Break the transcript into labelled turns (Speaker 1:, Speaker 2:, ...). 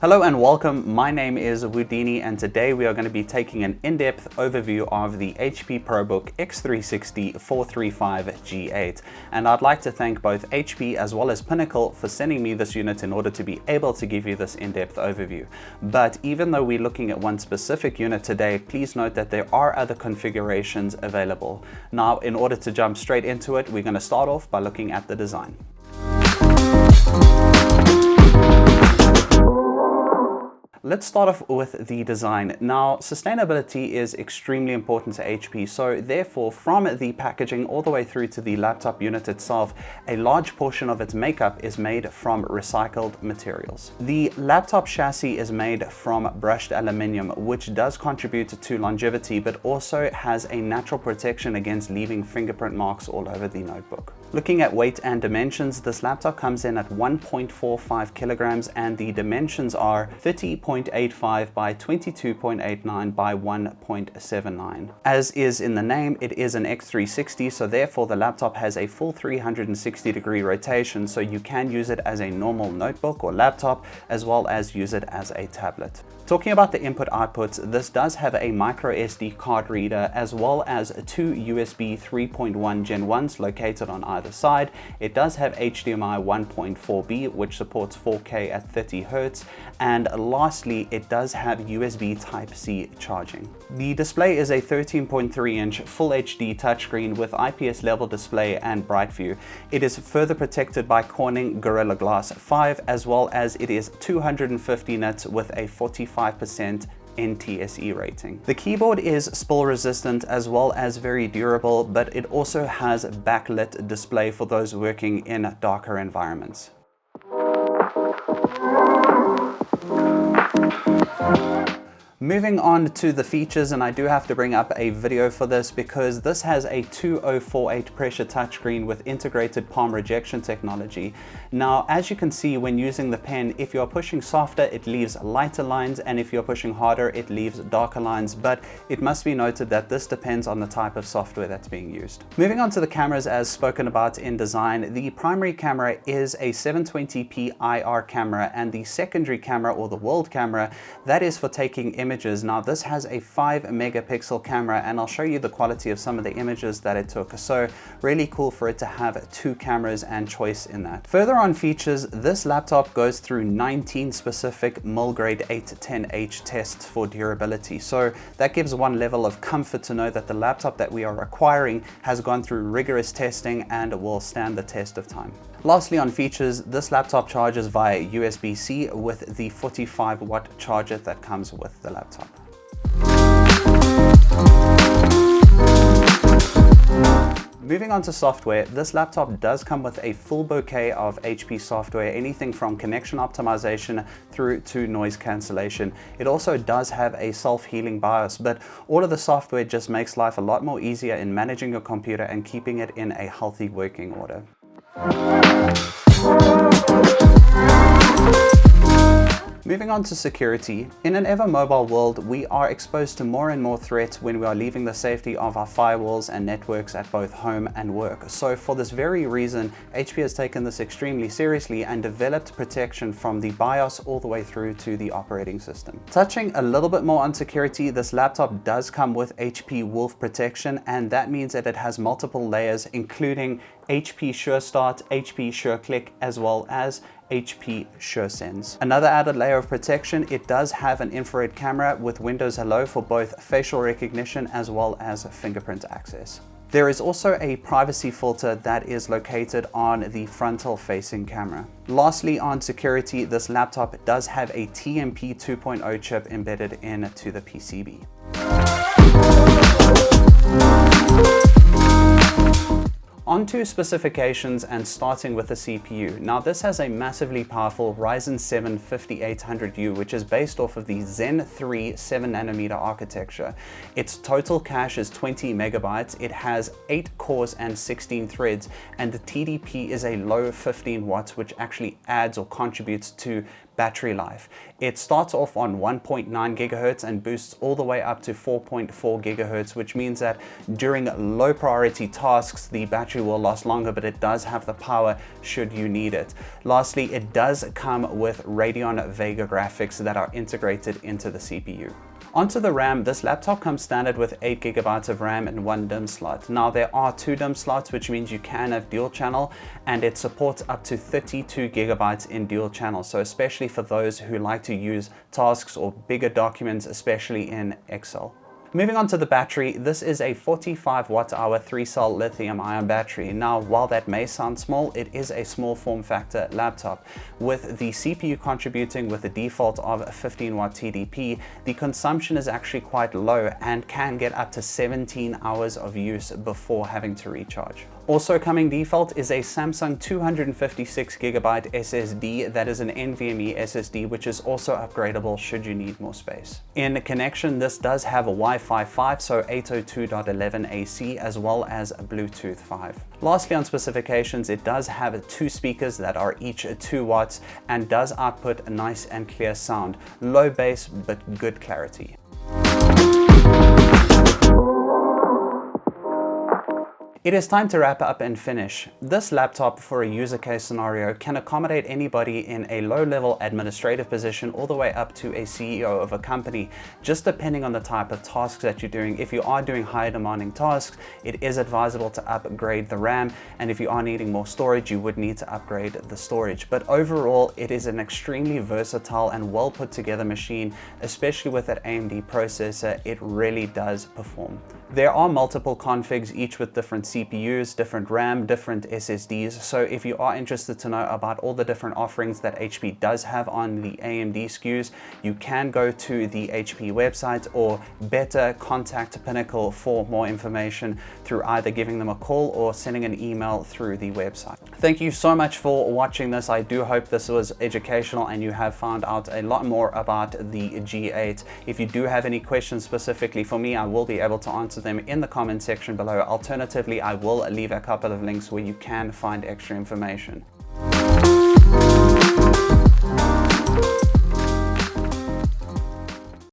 Speaker 1: Hello and welcome, my name is Woodini and today we are going to be taking an in-depth overview of the HP ProBook X360 435 G8. And I'd like to thank both HP as well as Pinnacle for sending me this unit in order to be able to give you this in-depth overview. But even though we're looking at one specific unit today, please note that there are other configurations available. Now, in order to jump straight into it, we're going to start off by looking at the design. Let's start off with the design. Now, sustainability is extremely important to HP, so therefore from the packaging all the way through to the laptop unit itself, a large portion of its makeup is made from recycled materials. The laptop chassis is made from brushed aluminium, which does contribute to longevity, but also has a natural protection against leaving fingerprint marks all over the notebook. Looking at weight and dimensions, this laptop comes in at 1.45 kilograms and the dimensions are 30.85 by 22.89 by 1.79. As is in the name, it is an X360, so therefore the laptop has a full 360-degree rotation, so you can use it as a normal notebook or laptop, as well as use it as a tablet. Talking about the input outputs, this does have a micro SD card reader as well as two USB 3.1 Gen 1s located on either side. It does have HDMI 1.4b, which supports 4K at 30 Hz, and lastly, it does have USB Type-C charging. The display is a 13.3-inch Full HD touchscreen with IPS level display and bright view. It is further protected by Corning Gorilla Glass 5, as well as it is 250 nits with a 45% NTSE rating. The keyboard is spill resistant as well as very durable, but it also has backlit display for those working in darker environments. Moving on to the features, and I do have to bring up a video for this because this has a 2048 pressure touchscreen with integrated palm rejection technology. Now, as you can see when using the pen, if you're pushing softer, it leaves lighter lines, and if you're pushing harder, it leaves darker lines, but it must be noted that this depends on the type of software that's being used. Moving on to the cameras as spoken about in design, the primary camera is a 720p IR camera, and the secondary camera, or the world camera, that is for taking images. Now this has a 5 megapixel camera, and I'll show you the quality of some of the images that it took. So really cool for it to have two cameras and choice in that. Further on features, this laptop goes through 19 specific mil-grade 810H tests for durability. So that gives one level of comfort to know that the laptop that we are acquiring has gone through rigorous testing and will stand the test of time. Lastly, on features, this laptop charges via USB-C with the 45-watt charger that comes with the laptop. Moving on to software, this laptop does come with a full bouquet of HP software, anything from connection optimization through to noise cancellation. It also does have a self-healing BIOS, but all of the software just makes life a lot more easier in managing your computer and keeping it in a healthy working order. Moving on to security, in an ever-mobile world, we are exposed to more and more threats when we are leaving the safety of our firewalls and networks at both home and work. So for this very reason, HP has taken this extremely seriously and developed protection from the BIOS all the way through to the operating system. Touching a little bit more on security, this laptop does come with HP Wolf protection, and that means that it has multiple layers, including HP Sure Start, HP Sure Click, as well as HP Sure Sense. Another added layer of protection, it does have an infrared camera with Windows Hello for both facial recognition as well as fingerprint access. There is also a privacy filter that is located on the frontal facing camera. Lastly, on security, this laptop does have a TMP 2.0 chip embedded into the PCB. Onto specifications, and starting with the CPU. Now this has a massively powerful Ryzen 7 5800U, which is based off of the Zen 3 7nm architecture. Its total cache is 20 megabytes. It has 8 cores and 16 threads, and the TDP is a low 15 watts, which actually adds or contributes to battery life. It starts off on 1.9 gigahertz and boosts all the way up to 4.4 gigahertz, which means that during low priority tasks, the battery will last longer, but it does have the power should you need it. Lastly, it does come with Radeon Vega graphics that are integrated into the CPU. Onto the RAM, this laptop comes standard with 8 gigabytes of RAM and 1 DIMM slot. Now there are 2 DIMM slots, which means you can have dual channel, and it supports up to 32 gigabytes in dual channel. So especially for those who like to use tasks or bigger documents, especially in Excel. Moving on to the battery, this is a 45 watt-hour 3-cell lithium-ion battery. Now, while that may sound small, it is a small form factor laptop. With the CPU contributing with a default of 15 watt TDP, the consumption is actually quite low and can get up to 17 hours of use before having to recharge. Also coming default is a Samsung 256 gigabyte SSD that is an NVMe SSD, which is also upgradable should you need more space. In connection, this does have a Wi-Fi 5, so 802.11 AC, as well as Bluetooth 5. Lastly, on specifications, it does have 2 speakers that are each 2 watts and does output a nice and clear sound. Low bass, but good clarity. It is time to wrap up and finish. This laptop for a user case scenario can accommodate anybody in a low-level administrative position all the way up to a CEO of a company, just depending on the type of tasks that you're doing. If you are doing higher demanding tasks, it is advisable to upgrade the RAM, and if you are needing more storage, you would need to upgrade the storage. But overall, it is an extremely versatile and well put together machine, especially with that AMD processor. It really does perform. There are multiple configs, each with different CPUs, different RAM, different SSDs. So if you are interested to know about all the different offerings that HP does have on the AMD SKUs, you can go to the HP website, or better, contact Pinnacle for more information through either giving them a call or sending an email through the website. Thank you so much for watching this. I do hope this was educational and you have found out a lot more about the G8. If you do have any questions specifically for me, I will be able to answer them in the comment section below. Alternatively, I will leave a couple of links where you can find extra information.